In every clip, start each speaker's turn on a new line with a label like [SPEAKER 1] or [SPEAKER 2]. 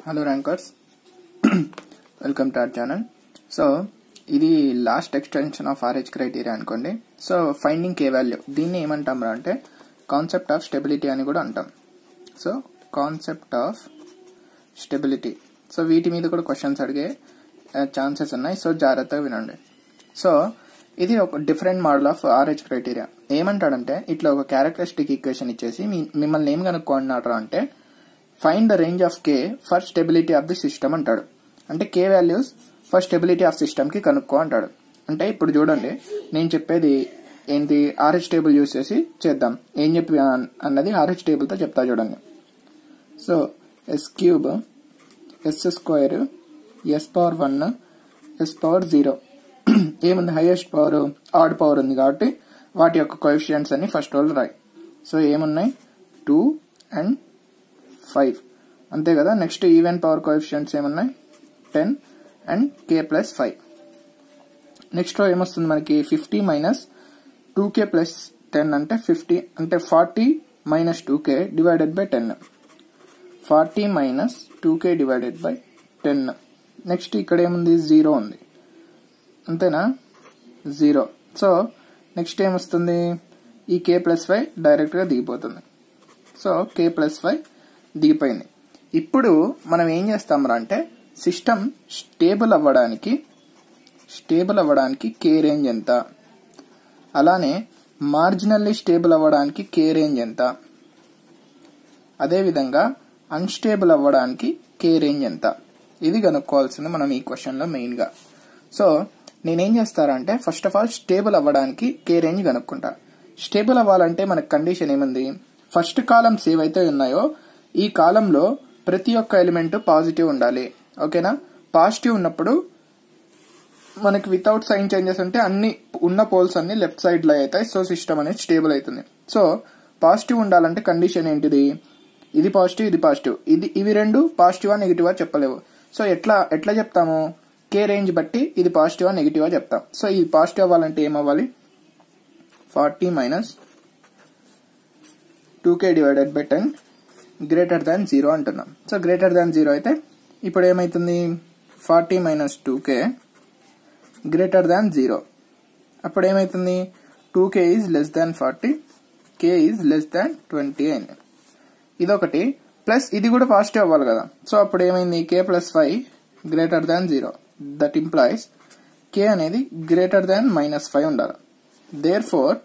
[SPEAKER 1] Hello rankers, welcome to our channel. So ఇది last extension of RH criteria అనుకోండి. So finding K value దీన్ని ఏమంటాం అంటే concept of stability అని కూడా అంటాం. So concept of stability. So వీటి మీద కూడా క్వశ్చన్స్ అడిగే ఛాన్సెస్ ఉన్నాయి. సో జాగ్రత్తగా వినండి. సో ఇది ఒక different model of RH criteria. ఏమంటాడంటే ఇట్లా ఒక క్యారెక్టరిస్టిక్ ఈక్వేషన్ ఇచ్చేసి మిమ్మల్ని ఏం కనుక్కోండి అంటే find the range of K for stability of the system అంటాడు. అంటే K values for stability of system కి కనుక్కో అంటాడు. అంటే ఇప్పుడు చూడండి, నేను చెప్పేది ఏంటి, RH టేబుల్ యూజ్ చేసి చేద్దాం. ఏం చెప్పి అన్నది RH టేబుల్ తో చెప్తా చూడండి. So S³ S² S⁻1 S⁻0 ఏముంది, హైయెస్ట్ పవర్ ఆడ్ పవర్ ఉంది కాబట్టి వాటి యొక్క కోఎఫిషియంట్స్ అన్ని ఫస్ట్ వాళ్ళు రాయి. సో ఏమున్నాయి 2 and 5 అంతే కదా. నెక్స్ట్ ఈవెన్ పవర్ కోఎఫిషియంట్స్ ఏమున్నాయి 10 and K+5. నెక్స్ట్ రో ఏమొస్తుంది మనకి 50 - 2K + 10 అంటే 50 అంటే 40 - 2K divided by 10. 40 - 2K divided by 10. Next ఇక్కడ ఏముంది 0 ఉంది అంతేనా, 0. సో నెక్స్ట్ ఏమొస్తుంది, ఈ K+5 డైరెక్ట్ గా దిగిపోతుంది. సో K+5 దిగిపోయింది. ఇప్పుడు మనం ఏం చేస్తాం అంటే సిస్టమ్ స్టేబుల్ అవ్వడానికి K రేంజ్ ఎంత, అలానే మార్జినల్లీ స్టేబుల్ అవ్వడానికి K రేంజ్ ఎంత, అదేవిధంగా అన్స్టేబుల్ అవ్వడానికి K రేంజ్ ఎంత, ఇది కనుక్కోవాల్సింది మనం ఈ క్వశ్చన్ లో మెయిన్ గా. సో నేనేం చేస్తారంటే ఫస్ట్ ఆఫ్ ఆల్ స్టేబుల్ అవ్వడానికి K రేంజ్ కనుక్కుంటా. స్టేబుల్ అవ్వాలంటే మనకు కండిషన్ ఏముంది, ఫస్ట్ కాలమ్స్ ఏవైతే ఉన్నాయో ఈ కాలంలో ప్రతి ఒక్క ఎలిమెంట్ పాజిటివ్ ఉండాలి. ఓకేనా, పాజిటివ్ ఉన్నప్పుడు మనకి వితౌట్ సైన్ చేంజెస్ ఉంటే అన్ని ఉన్న పోల్స్ అన్ని లెఫ్ట్ సైడ్ లో అవుతాయి. సో సిస్టమ్ అనేది స్టేబుల్ అవుతుంది. సో పాజిటివ్ ఉండాలంటే కండిషన్ ఏంటిది, ఇది పాజిటివ్ ఇది పాజిటివ్, ఇవి రెండు పాజిటివా నెగిటివా చెప్పలేవు. సో ఎట్లా చెప్తాము, K రేంజ్ బట్టి ఇది పాజిటివా నెగిటివా చెప్తాం. సో ఇది పాజిటివ్ అవ్వాలంటే ఏమవ్వాలి, 40 - 2K divided by 10 greater than 0 అంటున్నాం. సో గ్రేటర్ దాన్ 0 అయితే ఇప్పుడు ఏమైతుంది, 40 - 2K గ్రేటర్ దాన్ 0. అప్పుడు ఏమైతుంది, 2K is less than 40, K is less than 20 అయింది. ఇదొకటి ప్లస్ ఇది కూడా పాజిటివ్ అవ్వాలి కదా. సో అప్పుడు ఏమైంది, K+5 greater than 0. That implies K అనేది గ్రేటర్ దాన్ -5 ఉండాలి. దేర్ ఫోర్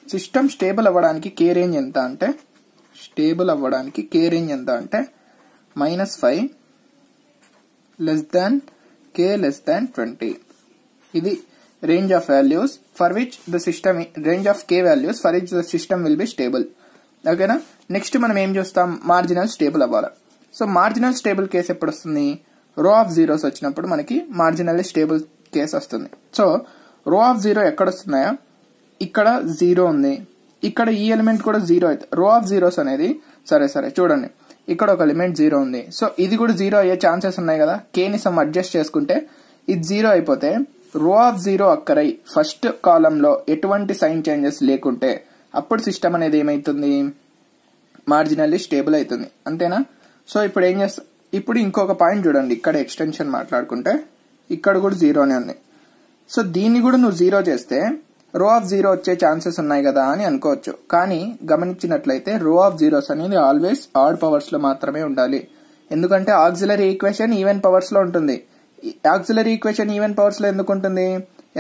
[SPEAKER 1] సిస్టమ్ స్టేబుల్ అవ్వడానికి K రేంజ్ ఎంత అంటే -5 లెస్ దాన్ K లెస్ దాన్ 20. ఇది range of values for which the system will be stable. ఓకేనా. నెక్స్ట్ మనం ఏం చూస్తాం, మార్జినల్ స్టేబుల్ అవ్వాలి. సో మార్జినల్ స్టేబుల్ కేసు ఎప్పుడు వస్తుంది, రో ఆఫ్ జీరోస్ వచ్చినప్పుడు మనకి మార్జినల్లీ స్టేబుల్ కేసు వస్తుంది. సో రో ఆఫ్ 0 ఎక్కడ వస్తున్నాయా, ఇక్కడ 0 ఉంది, ఇక్కడ ఈ ఎలిమెంట్ కూడా 0 అయితే రో ఆఫ్ జీరోస్ అనేది సరే చూడండి, ఇక్కడ ఒక ఎలిమెంట్ 0 ఉంది. సో ఇది కూడా 0 అయ్యే ఛాన్సెస్ ఉన్నాయి కదా. K ని సమ్ అడ్జస్ట్ చేసుకుంటే ఇది 0 అయిపోతే రో ఆఫ్ 0 అక్కరై ఫస్ట్ కాలం లో ఎటువంటి సైన్ చేంజెస్ లేకుంటే అప్పుడు సిస్టమ్ అనేది ఏమైతుంది, మార్జినల్లీ స్టేబుల్ అవుతుంది. అంతేనా. సో ఇప్పుడు ఏం చేస్తా, ఇప్పుడు ఇంకొక పాయింట్ చూడండి, ఇక్కడ ఎక్స్టెన్షన్ మాట్లాడుకుంటే ఇక్కడ కూడా 0నే ఉంది. సో దీన్ని కూడా నువ్వు 0 చేస్తే రో ఆఫ్ 0 వచ్చే ఛాన్సెస్ ఉన్నాయి కదా అని అనుకోవచ్చు. కానీ గమనించినట్లయితే రో ఆఫ్ జీరోస్ అనేది ఆల్వేస్ ఆడ్ పవర్స్ లో మాత్రమే ఉండాలి. ఎందుకంటే ఆక్సిలరీ ఈక్వేషన్ ఈవెన్ పవర్స్ లో ఉంటుంది. ఆక్సిలరీ ఈక్వేషన్ ఈవెన్ పవర్స్ లో ఎందుకు ఉంటుంది,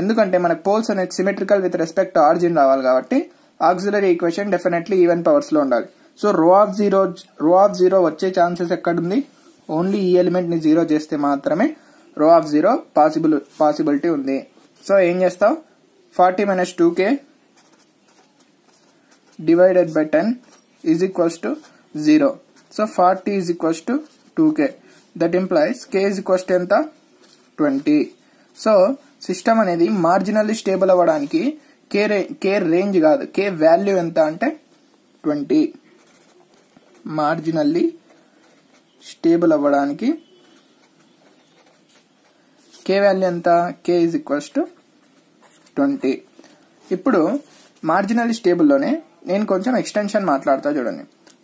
[SPEAKER 1] ఎందుకంటే మనకు పోల్స్ అనేది symmetrical with respect to origin రావాలి కాబట్టి auxiliary equation definitely even powers లో ఉండాలి. సో రో ఆఫ్ 0 వచ్చే ఛాన్సెస్ ఎక్కడుంది, ఓన్లీ ఈ ఎలిమెంట్ ని 0 చేస్తే మాత్రమే రో ఆఫ్ 0 పాసిబిలిటీ ఉంది. సో ఏం చేస్తావు, 40 - 2K divided by 10 is equals to 0. So 40 is equals to 2K. That implies K is equals to ఎంత 20. సో సిస్టమ్ అనేది మార్జినల్లీ స్టేబుల్ అవ్వడానికి K రేంజ్ కాదు, K వాల్యూ ఎంత అంటే 20. మార్జినల్లీ స్టేబుల్ అవ్వడానికి K వాల్యూ ఎంత, K is equals to 20. ఇప్పుడు marginal stable లోనే నేను కొంచెం ఎక్స్టెన్షన్ మాట్లాడతా చూడండి.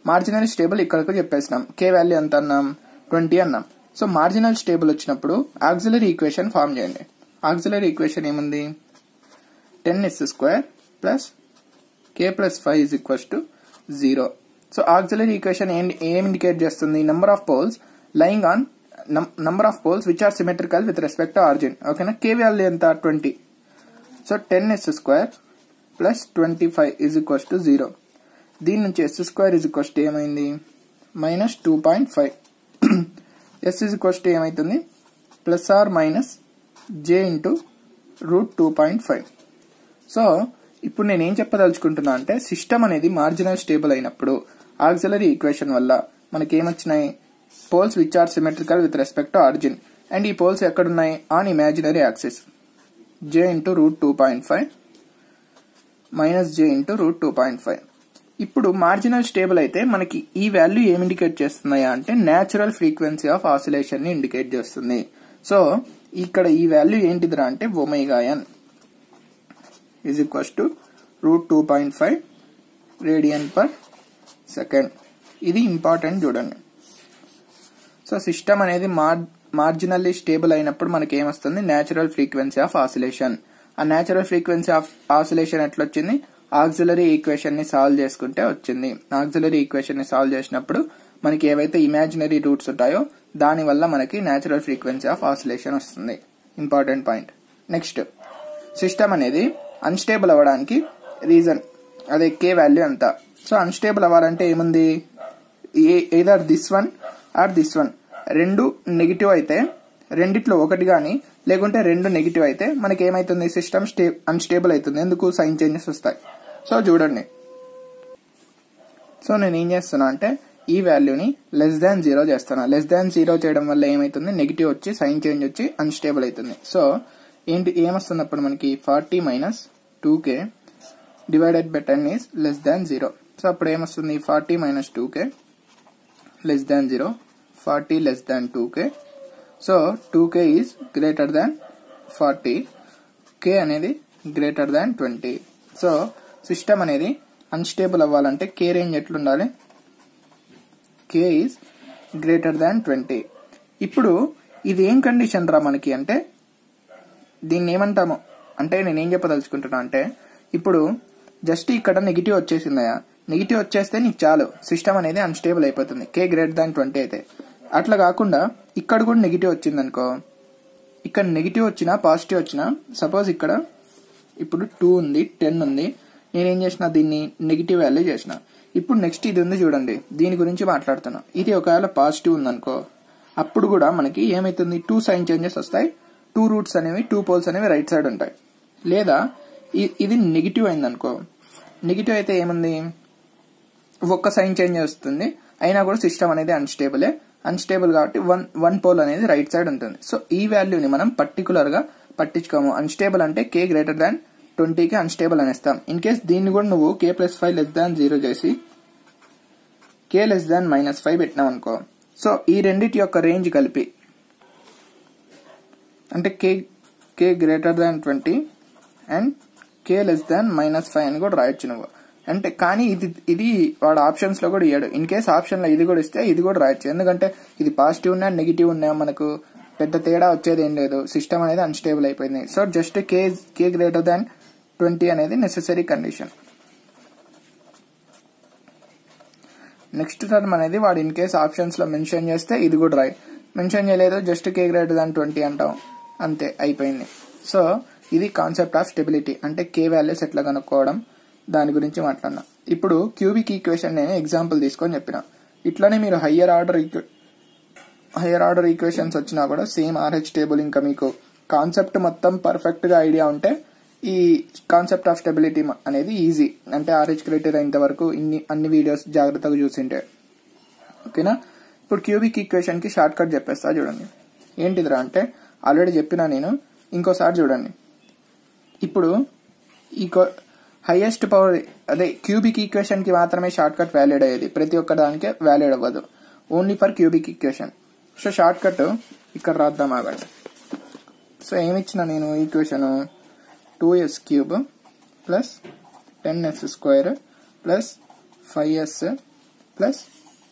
[SPEAKER 1] మార్జినల్ స్టేబుల్ ఇక్కడికి చెప్పేసినాం. K వాల్యూ ఎంత అన్నాం 20 అన్నాం. సో మార్జినల్ స్టేబుల్ వచ్చినప్పుడు ఆక్సిలరీ ఈక్వేషన్ ఫామ్ చేయండి. ఆక్సిలరీ ఈక్వేషన్ ఏముంది, 10s² plus k plus 5 is equals to 0. So auxiliary equation ఏం ఇండికేట్ చేస్తుంది, number of poles lying on number of poles which are symmetrical with respect to origin. ఓకేనా, k value ఎంత 20. So 10s² plus 25 is equals to 0. దీని నుంచి s² is equals to ఏమైంది minus 2.5. s is equals to ఏమైతుంది plus or minus j into root 2.5. So ఇప్పుడు నేను ఏం చెప్పదలుచుకుంటున్నా అంటే సిస్టమ్ అనేది మార్జినల్ స్టేబుల్ అయినప్పుడు ఆక్సిలరీ ఈక్వేషన్ వల్ల మనకేమొచ్చినాయి, poles which are symmetrical with respect to origin. And ఈ పోల్స్ ఎక్కడున్నాయి, on imaginary axis. j into root 2.5 minus j into root 2.5. ఇప్పుడు మార్జినల్ స్టేబుల్ అయితే మనకి ఈ వాల్యూ ఏమి ఇండికేట్ చేస్తున్నాయా అంటే న్యాచురల్ ఫ్రీక్వెన్సీ ఆఫ్ ఆసిలేషన్ ని ఇండికేట్ చేస్తుంది. సో ఇక్కడ ఈ వాల్యూ ఏంటిదిరా అంటే omega n is equals to root 2.5 radian per second. ఇది ఇంపార్టెంట్ చూడండి. సో సిస్టమ్ అనేది మార్జినల్లీ స్టేబుల్ అయినప్పుడు మనకి ఏమొస్తుంది, న్యాచురల్ ఫ్రీక్వెన్సీ ఆఫ్ ఆసిలేషన్. ఆ న్యాచురల్ ఫ్రీక్వెన్సీ ఆఫ్ ఆసిలేషన్ ఎట్లా వచ్చింది, ఆక్సిలరీ ఈక్వేషన్ ని సాల్వ్ చేసుకుంటే వచ్చింది. ఆక్సిలరీ ఈక్వేషన్ ని సాల్వ్ చేసినప్పుడు మనకి ఏవైతే ఇమాజినరీ రూట్స్ ఉంటాయో దాని వల్ల మనకి న్యాచురల్ ఫ్రీక్వెన్సీ ఆఫ్ ఆసిలేషన్ వస్తుంది. Important point. నెక్స్ట్, సిస్టమ్ అనేది అన్స్టేబుల్ అవ్వడానికి రీజన్ అదే k వాల్యూ ఎంత. సో అన్స్టేబుల్ అవ్వాలంటే ఏముంది, either this one or this one, రెండు నెగిటివ్ అయితే రెండిట్లో ఒకటి కానీ లేకుంటే రెండు నెగిటివ్ అయితే మనకి ఏమైతుంది, సిస్టమ్ అన్స్టేబుల్ అవుతుంది. ఎందుకు, సైన్ చేంజెస్ వస్తాయి. సో చూడండి, సో నేను ఏం చేస్తున్నా అంటే ఈ వాల్యూని లెస్ దాన్ 0 చేస్తున్నా. లెస్ దాన్ 0 చేయడం వల్ల ఏమైతుంది, నెగిటివ్ వచ్చి సైన్ చేంజ్ వచ్చి అన్స్టేబుల్ అవుతుంది. సో ఏమొస్తుంది అప్పుడు మనకి 40 minus 2k divided by 10 is less than 0. So అప్పుడు ఏమొస్తుంది, 40 minus 2k less than 0, 40 less than 2k. So 2k is greater than 40, k అనేది గ్రేటర్ దాన్ 20. సో సిస్టమ్ అనేది అన్స్టేబుల్ అవ్వాలంటే k రేంజ్ ఎట్లుండాలి, k ఈజ్ గ్రేటర్ దాన్ 20. ఇప్పుడు ఇది ఏం condition రా మనకి అంటే, దీన్ని ఏమంటాము అంటే నేనేం చెప్పదలుచుకుంటున్నా అంటే, ఇప్పుడు జస్ట్ ఇక్కడ నెగిటివ్ వచ్చేసిందయా, నెగిటివ్ వచ్చేస్తే నీకు చాలు, సిస్టమ్ అనేది అన్స్టేబుల్ అయిపోతుంది k గ్రేటర్ దాన్ 20 అయితే. అట్లా కాకుండా ఇక్కడ కూడా నెగిటివ్ వచ్చింది అనుకో, ఇక్కడ నెగిటివ్ వచ్చినా పాజిటివ్ వచ్చినా, సపోజ్ ఇక్కడ ఇప్పుడు 2 ఉంది 10 ఉంది, నేనేం చేసిన దీన్ని నెగిటివ్ వాల్యూ చేసిన. ఇప్పుడు నెక్స్ట్ ఇది ఉంది చూడండి, దీని గురించి మాట్లాడుతున్నా. ఇది ఒకవేళ పాజిటివ్ ఉందనుకో, అప్పుడు కూడా మనకి ఏమైతుంది, 2 సైన్ చేంజెస్ వస్తాయి, 2 రూట్స్ అనేవి 2 పోల్స్ అనేవి రైట్ సైడ్ ఉంటాయి. లేదా ఇది నెగిటివ్ అయిందనుకో, నెగిటివ్ అయితే ఏముంది, ఒక్క సైన్ చేంజ్ వస్తుంది, అయినా కూడా సిస్టమ్ అనేది అన్స్టేబుల్ కాబట్టి వన్ పోల్ అనేది రైట్ సైడ్ ఉంటుంది. సో ఈ వాల్యూని మనం పర్టికులర్ గా పట్టించుకోము. అన్స్టేబుల్ అంటే k గ్రేటర్ దాన్ 20కి అన్స్టేబుల్ అనేస్తాం. ఇన్ కేస్ దీన్ని కూడా నువ్వు k ప్లస్ 5 లెస్ దాన్ 0 చేసి k లెస్ దాన్ -5 పెట్టినావు అనుకో, సో ఈ రెండిటి యొక్క రేంజ్ కలిపి అంటే k greater than 20 and k less than -5 అని కూడా రాయొచ్చు నువ్వు. అంటే కానీ ఇది వాడు ఆప్షన్స్ లో కూడా ఇయ్యాడు. ఇన్ కేస్ ఆప్షన్ లో ఇది కూడా ఇస్తే ఇది కూడా రాయొచ్చు. ఎందుకంటే ఇది పాజిటివ్ ఉన్నా నెగిటివ్ ఉన్నా మనకు పెద్ద తేడా వచ్చేది ఏం లేదు, సిస్టమ్ అనేది అన్స్టేబుల్ అయిపోయింది. So just k greater than 20 అనేది నెసెసరీ కండిషన్. నెక్స్ట్ టర్మ్ అనేది వాడు ఇన్ కేస్ ఆప్షన్స్ లో మెన్షన్ చేస్తే ఇది కూడా రాయి, మెన్షన్ చేయలేదు జస్ట్ k గ్రేటర్ దాన్ 20 అంటాం, అంతే అయిపోయింది. సో ఇది కాన్సెప్ట్ ఆఫ్ స్టెబిలిటీ, అంటే k వాల్యూస్ ఎట్లా కనుక్కోవడం దాని గురించి మాట్లాడినా. ఇప్పుడు క్యూబిక్ ఈక్వేషన్ నేను ఎగ్జాంపుల్ తీసుకొని చెప్పిన. ఇట్లానే మీరు హయ్యర్ ఆర్డర్ ఈక్వేషన్స్ వచ్చినా కూడా సేమ్ RH టేబుల్, ఇంకా మీకు కాన్సెప్ట్ మొత్తం పర్ఫెక్ట్ గా ఐడియా ఉంటే ఈ కాన్సెప్ట్ ఆఫ్ స్టెబిలిటీ అనేది ఈజీ. అంటే RH క్రైటీరియా ఇంతవరకు అన్ని వీడియోస్ జాగ్రత్తగా చూసింటే ఓకేనా. ఇప్పుడు క్యూబిక్ ఈక్వేషన్ కి షార్ట్ కట్ చెప్పేస్తా చూడండి. ఏంటిదిరా అంటే ఆల్రెడీ చెప్పినా నేను, ఇంకోసారి చూడండి. ఇప్పుడు ఈ హైయెస్ట్ పవర్ అదే క్యూబిక్ ఈక్వేషన్ కి మాత్రమే షార్ట్ కట్ వ్యాలిడ్ అయ్యేది, ప్రతి ఒక్క దానికే వ్యాలిడ్ అవ్వదు, only for cubic equation. So short cut ఇక్కడ రాద్దాం ఆగండి. సో ఏమిచ్చిన నేను equation 2s³ plus 10s² plus 5s plus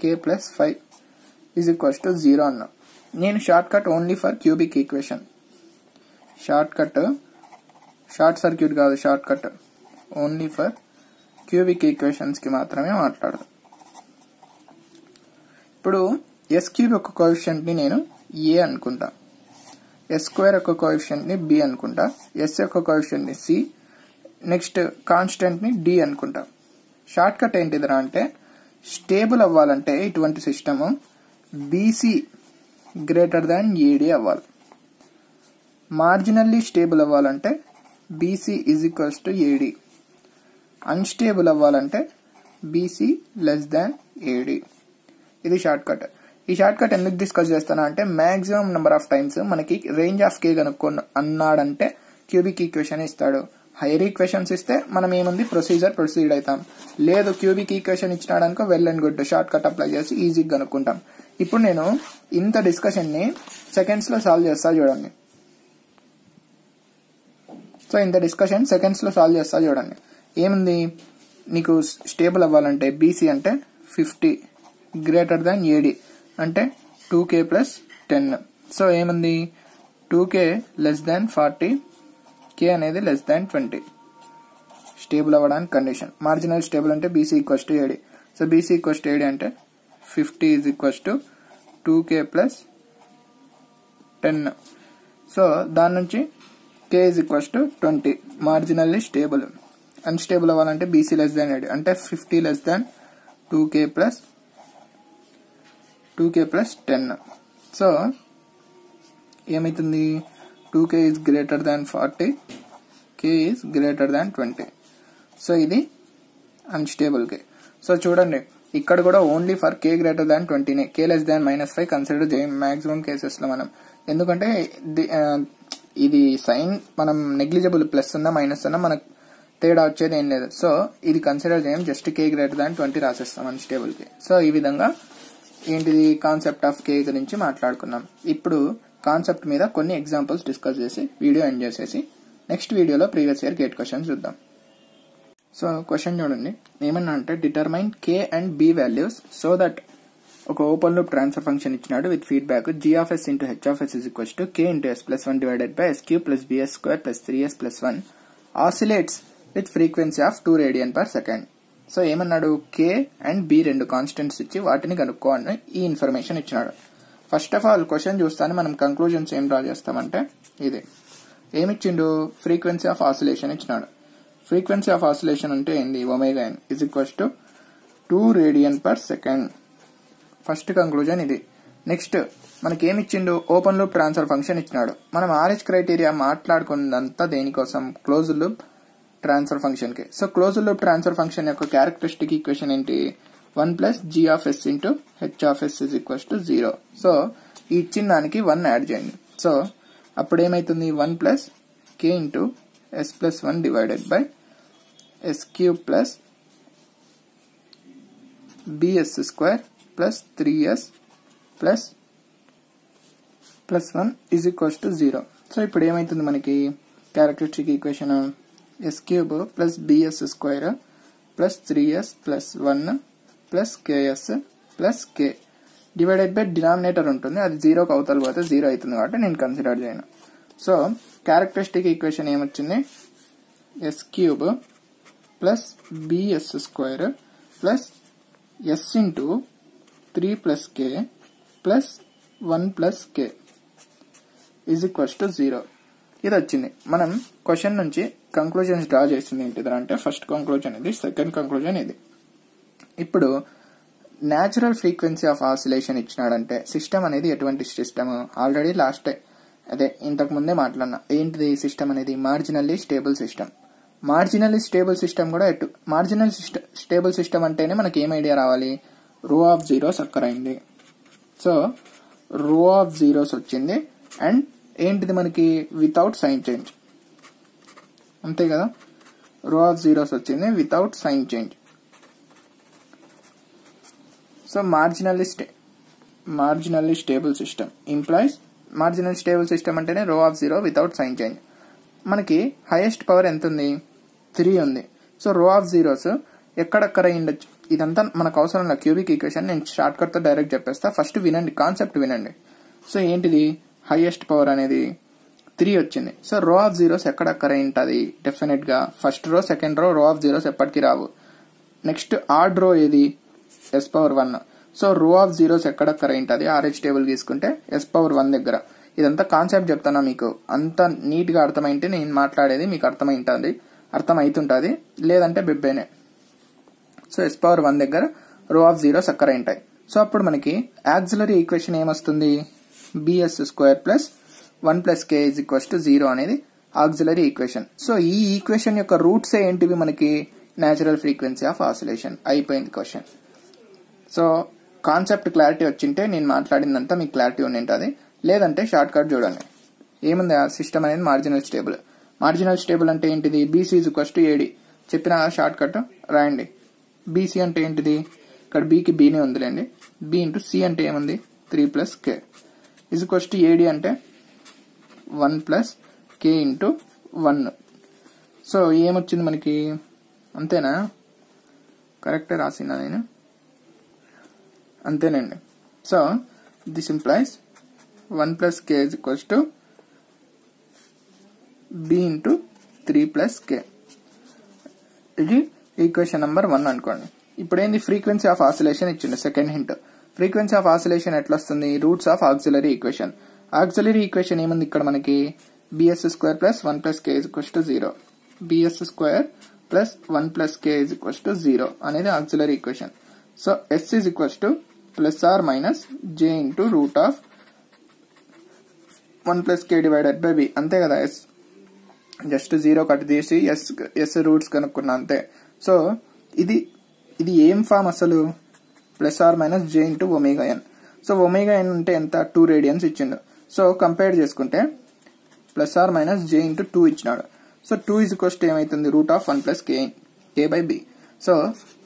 [SPEAKER 1] k plus 5 is equals to 0 అన్నా. నేను short cut only for cubic equation, short circuit కాదు, short cut only for cubic equations కి మాత్రమే మాట్లాడదు. ఇప్పుడు ఎస్ క్యూబ్ యొక్క కోఎఫిషియంట్ ని నేను ఏ అనుకుంటా, ఎస్ స్క్వేర్ యొక్క కోఎఫిషియంట్ ని బి అనుకుంటా, ఎస్ యొక్క కోఎఫిషియంట్ ని సి, నెక్స్ట్ కాన్స్టెంట్ ని డి అనుకుంటా. షార్ట్ కట్ ఏంటిదిరా అంటే, స్టేబుల్ అవ్వాలంటే ఇటువంటి system BC greater than AD అవ్వాలి. మార్జినల్లీ స్టేబుల్ అవ్వాలంటే BC is equals to AD. Unstable అవ్వాలంటే బీసీ లెస్ దాన్ ఏడి. ఇది షార్ట్ కట్. ఈ షార్ట్ కట్ ఎందుకు డిస్కస్ చేస్తానా అంటే, మాక్సిమం నెంబర్ ఆఫ్ టైమ్స్ మనకి రేంజ్ ఆఫ్ కే కనుక్కోండి అన్నాడంటే క్యూబిక్ ఈక్వేషన్ ఇస్తాడు. హైయర్ ఈక్వేషన్స్ ఇస్తే మనం ఏముంది ప్రొసీడ్ అవుతాం. లేదు క్యూబిక్ ఈక్వేషన్ ఇచ్చినాడనుకో well and good, short cut apply చేసి ఈజీగా కనుక్కుంటాం. ఇప్పుడు నేను ఇంత డిస్కషన్ ని సెకండ్స్ లో సాల్వ్ చేస్తా చూడండి. సో ఇంత డిస్కషన్ సెకండ్స్ లో సాల్వ్ చేస్తా చూడండి. ఏముంది, నీకు స్టేబుల్ అవ్వాలంటే బీసీ అంటే 50 గ్రేటర్ దాన్ ఏడి అంటే 2k ప్లస్ 10. సో ఏముంది, 2k లెస్ దాన్ 40, k అనేది లెస్ దాన్ 20 స్టేబుల్ అవ్వడానికి కండిషన్. మార్జినల్ స్టేబుల్ అంటే BC equals to AD. So BC equals to AD అంటే 50 is equals to 2k plus 10. So దాని నుంచి k is equals to 20. Marginally stable. Unstable అవ్వాలంటే BC less than AD అంటే 50 less than 2k plus 10. So ఏమైతుంది, 2k is greater than 40, k is greater than 20. So ఇది unstable కే. So చూడండి ఇక్కడ కూడా only for k greater than 20నే, k less than -5 consider చేయం మాక్సిమం కేసెస్ లో మనం. ఎందుకంటే ఇది సైన్ మనం నెగ్లిజిబుల్, ప్లస్ ఉన్నా మైనస్ ఉన్నా మనకు తేడా వచ్చేది ఏం లేదు. సో ఇది కన్సిడర్ చేయం, జస్ట్ k గ్రేటర్ దాన్ 20 రాసేస్తాం అన్స్టేబుల్ కి. సో ఈ విధంగా ఏంటిది కాన్సెప్ట్ ఆఫ్ కే గురించి మాట్లాడుకున్నాం. ఇప్పుడు కాన్సెప్ట్ మీద కొన్ని ఎగ్జాంపుల్స్ డిస్కస్ చేసి వీడియో ఎండ్ చేసేసి నెక్స్ట్ వీడియోలో ప్రీవియస్ ఇయర్ గేట్ క్వశ్చన్స్ చూద్దాం. సో క్వశ్చన్ చూడండి, ఏమన్నా అంటే determine K and B values so that ఒక ఓపెన్ లూప్ ట్రాన్స్ఫర్ ఫంక్షన్ ఇచ్చినాడు with feedback g of s into h of s is equals to k into s plus 1 divided by s cube plus bs square plus 3s plus 1 oscillates with frequency of 2 radian per second. So ఏమన్నాడు, కే and B రెండు constants ఇచ్చి వాటిని కనుక్కో అని ఈ information ఇచ్చినాడు. First of all question చూస్తానే మనం కంక్లూజన్స్ ఏం డ్రా చేస్తామంటే, ఇది ఏమిచ్చిండు, ఫ్రీక్వెన్సీ ఆఫ్ ఆసిలేషన్ ఇచ్చినాడు. ఫ్రీక్వెన్సీ ఆఫ్ ఆసిలేషన్ అంటే ఏంది, omega n is equals to 2 radian per second. First conclusion ఇది. నెక్స్ట్ మనకి ఏమిచ్చిండు, ఓపెన్ లూప్ ట్రాన్స్ఫర్ ఫంక్షన్ ఇచ్చినాడు. మనం RH క్రైటీరియా మాట్లాడుకున్నదంతా దేనికోసం, క్లోజ్ లూప్ ట్రాన్స్ఫర్ ఫంక్షన్ కి. So close loop transfer function యొక్క క్యారెక్టరిస్టిక్ ఈక్వేషన్ ఏంటి, 1 plus g of s into h of s is equals to 0. So ఈ ఇచ్చిన దానికి 1 యాడ్ చేయండి. సో అప్పుడు ఏమైతుంది, 1 plus k into s plus 1 divided by s cube plus bs square plus 3s plus 1 is equals to 0. So ఇప్పుడు ఏమైతుంది మనకి characteristic equation, s cube plus bs square plus 3s plus 1 plus ks plus k divided by denominator ఉంటుంది, అది 0కి అవతల పోతే 0 అవుతుంది కాబట్టి నేను కన్సిడర్ చేయను. సో క్యారెక్టరిస్టిక్ ఈక్వేషన్ ఏమొచ్చింది, s cube plus bs square plus s into 3 plus k plus 1 plus k is equals to 0. ఇది వచ్చింది. మనం క్వశ్చన్ నుంచి కంక్లూజన్స్ డ్రా చేసింది ఏంటిది అంటే, ఫస్ట్ కంక్లూజన్ ఇది, సెకండ్ కంక్లూజన్ ఇది. ఇప్పుడు న్యాచురల్ ఫ్రీక్వెన్సీ ఆఫ్ ఆసిలేషన్ ఇచ్చినాడంటే సిస్టమ్ అనేది ఎటువంటి సిస్టమ్, ఆల్రెడీ ఇంతకు ముందే మాట్లాడినా. ఏంటిది సిస్టమ్ అనేది, marginally stable system. Marginally stable system కూడా మార్జినల్ స్టేబుల్ సిస్టమ్ అంటేనే మనకి ఏం ఐడియా రావాలి, రో ఆఫ్ జీరోస్ అక్కర్ అయింది. సో రో ఆఫ్ జీరోస్ వచ్చింది అండ్ ఏంటిది మనకి వితౌట్ సైన్ చేంజ్, అంతే కదా, రో ఆఫ్ జీరోస్ వచ్చింది without sign change. So marginally stable system implies, marginal stable system అంటేనే row of zero without sign change. మనకి హైయెస్ట్ పవర్ ఎంత ఉంది, 3 ఉంది. సో రో ఆఫ్ జీరోస్ ఎక్కడెక్కడ ఉండొచ్చు, ఇదంతా మనకు అవసరం లేదు క్యూబిక్ ఈక్వేషన్. నేను షార్ట్ కట్ తో డైరెక్ట్ చెప్పేస్తా. ఫస్ట్ వినండి, కాన్సెప్ట్ వినండి. సో ఏంటిది, హైయెస్ట్ పవర్ అనేది 3 వచ్చింది. సో రో ఆఫ్ జీరోస్ ఎక్కడెక్కడ ఉంటుంది, డెఫినెట్ గా first row second row of zeros ఎప్పటికీ రావు. నెక్స్ట్ ఆర్డ్ రో ఏది, ఎస్ పవర్ 1. సో రో ఆఫ్ జీరోస్ ఎక్కడెక్కడ ఉంటుంది, ఆర్హెచ్ టేబుల్ తీసుకుంటే ఎస్ పవర్ 1 దగ్గర. ఇదంతా కాన్సెప్ట్ చెప్తానా మీకు, అంత నీట్ గా అర్థమైంటే నేను మాట్లాడేది మీకు అర్థమైతుంటది, లేదంటే బెబ్బేనే. సో ఎస్ పవర్ 1 దగ్గర రో ఆఫ్ జీరోస్ అక్కడ ఉంటాయి. సో అప్పుడు మనకి యాక్సిలరీ ఈక్వేషన్ ఏమొస్తుంది, B S square plus 1 plus K is equals to 0 అనేది ఆక్సిలరీ ఈక్వేషన్. సో ఈ ఈక్వేషన్ యొక్క రూట్స్ ఏంటివి మనకి, న్యాచురల్ ఫ్రీక్వెన్సీ ఆఫ్ ఆసిలేషన్. అయిపోయింది క్వశ్చన్. సో కాన్సెప్ట్ క్లారిటీ వచ్చింటే నేను మాట్లాడిందంతా మీకు క్లారిటీ ఉండింటది, లేదంటే షార్ట్ కట్ చూడండి. ఏముంది, ఆ సిస్టమ్ అనేది మార్జినల్ స్టేబుల్. మార్జినల్ స్టేబుల్ అంటే ఏంటిది, BC is equals to AD. చెప్పిన షార్ట్ కట్ రాయండి. బీసీ అంటే ఏంటిది, ఇక్కడ బీకి బీనే ఉందిలేండి, బి ఇంటూ సి అంటే ఏముంది 3 plus K is equals to AD అంటే 1 ప్లస్ కే ఇంటూ 1. సో ఏమొచ్చింది మనకి, అంతేనా, కరెక్టే రాసినా నేను, అంతేనండి. So this implies 1 plus K is equals to b into 3 plus k. ఇది ఈక్వేషన్ నెంబర్ 1 అనుకోండి. ఇప్పుడు ఏంది, ఫ్రీక్వెన్సీ ఆఫ్ ఆసిలేషన్ ఇచ్చిండు. Second hint, frequency of oscillation ఎట్లా వస్తుంది, roots of auxiliary equation. Auxiliary equation ఏముంది ఇక్కడ మనకి, b s square plus 1 plus K is equals to 0. B s square plus 1 plus K is equals to 0 అనేది auxiliary equation. So S is equals to plus or minus J into root of 1 plus K divided by B. అంతే కదా, S just 0 cut తీసి S roots కనుక్కున్నా అంతే. So ఇది ఏం form అసలు, plus or minus J into omega N. So omega N అంటే ఎంత, 2 రేడియన్స్ ఇచ్చిండు. సో కంపేర్ చేసుకుంటే plus or minus J into 2 ఇచ్చినాడు. సో 2 ఇజ్ ఈక్వల్స్ టు ఏమైతుంది, root of 1 plus K by B. So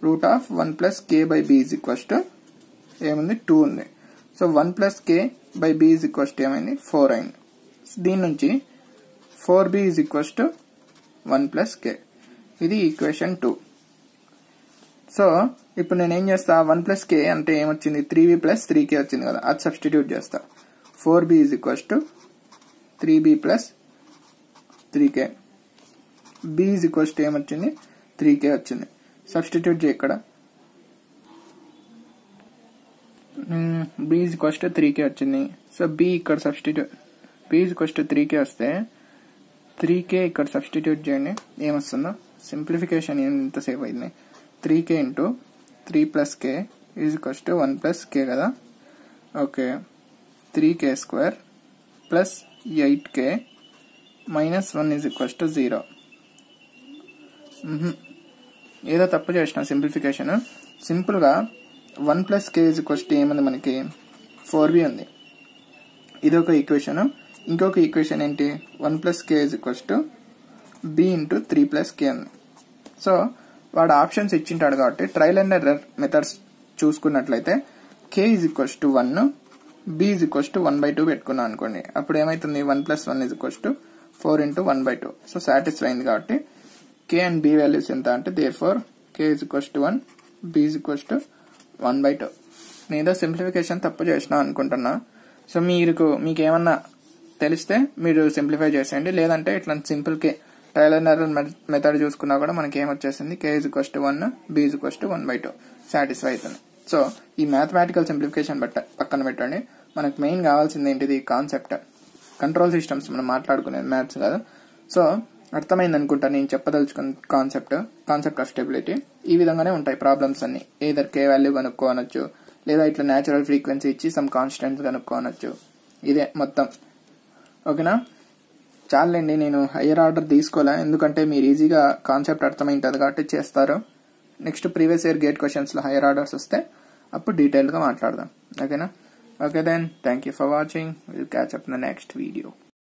[SPEAKER 1] root of 1 plus K by b is equals to ఏముంది 2 ఉంది. So 1 plus K by b is equals to ఏమైంది 4 అయింది. దీని నుంచి 4b is equals to 1 plus k. ఇది equation 2. So ఇప్పుడు నేను ఏం చేస్తా, 1 ప్లస్ కే అంటే ఏమొచ్చింది, 3b ప్లస్ 3k వచ్చింది కదా, అది సబ్స్టిట్యూట్ చేస్తా. 4b is equals to 3b plus 3k. b is equals to ఏమొచ్చింది 3k వచ్చింది. సబ్స్టిట్యూట్ చేయి ఇక్కడ, b is equals to 3k వచ్చింది. సో b ఇక్కడ substitute, b is equals to 3k వస్తే 3k ఇక్కడ సబ్స్టిట్యూట్ చేయండి, ఏమొస్తుందో, సింప్లిఫికేషన్ ఎంతసేపు అయింది, 3k into 3 plus k is equals to 1 plus k కదా. Okay, 3k square plus 8k minus 1 is equals to 0. ఏదో తప్పు చేసిన సింప్లిఫికేషన్. సింపుల్గా 1 plus k is equals to ఏముంది మనకి 4b ఉంది. ఇదొక ఈక్వేషన్. ఇంకొక ఈక్వేషన్ ఏంటి, 1 plus k is equals to b into 3 plus k ఉంది. సో వాడు ఆప్షన్స్ ఇచ్చింటాడు కాబట్టి ట్రయల్ అండ్ ఎర్రర్ మెథడ్స్ చూసుకున్నట్లయితే k is equals to 1, b is equals to 1/2 పెట్టుకున్నాం అనుకోండి. అప్పుడు ఏమైతుంది, 1 plus 1 is equals to 4 into 1/2. So satisfy అయింది కాబట్టి కే అండ్ బి వాల్యూస్ ఎంత అంటే therefore k is equals to 1, b is equals to 1/2. నేనేదో సింప్లిఫికేషన్ తప్పు చేసినా అనుకుంటున్నా. సో మీకు ఏమన్నా తెలిస్తే మీరు సింప్లిఫై చేసేయండి, లేదంటే ఇట్లా simple k trial and error method చూసుకున్నా కూడా మనకి ఏమొచ్చేసింది, k is equals to 1, b is equals to 1/2 satisfy అవుతుంది. సో ఈ మ్యాథమెటికల్ సింప్లిఫికేషన్ పక్కన పెట్టండి. మనకు మెయిన్ కావాల్సింది ఏంటిది, కాన్సెప్ట్. కంట్రోల్ సిస్టమ్స్ మనం మాట్లాడుకునేది మ్యాథ్స్ కాదు. సో అర్థమైంది అనుకుంటా నేను చెప్పదలుచుకున్న కాన్సెప్ట్ ఆఫ్ స్టెబిలిటీ. ఈ విధంగానే ఉంటాయి ప్రాబ్లమ్స్ అన్ని. ఏదర్ కే వాల్యూ కనుక్కోనొచ్చు, లేదా ఇట్లా న్యాచురల్ ఫ్రీక్వెన్సీ ఇచ్చి సమ్ కాన్స్టెంట్స్ కనుక్కోనొచ్చు. ఇదే మొత్తం. ఓకేనా, చాలండి. నేను హయ్యర్ ఆర్డర్ తీసుకోలే, ఎందుకంటే మీరు ఈజీగా కాన్సెప్ట్ అర్థమైంటుంది కాబట్టి చేస్తారు. Next previous year GATE questions లో హయ్యర్ ఆర్డర్స్ వస్తే అప్పుడు డీటెయిల్ గా మాట్లాడదాం. ఓకేనా, okay then thank you for watching. Will catch up in the next video.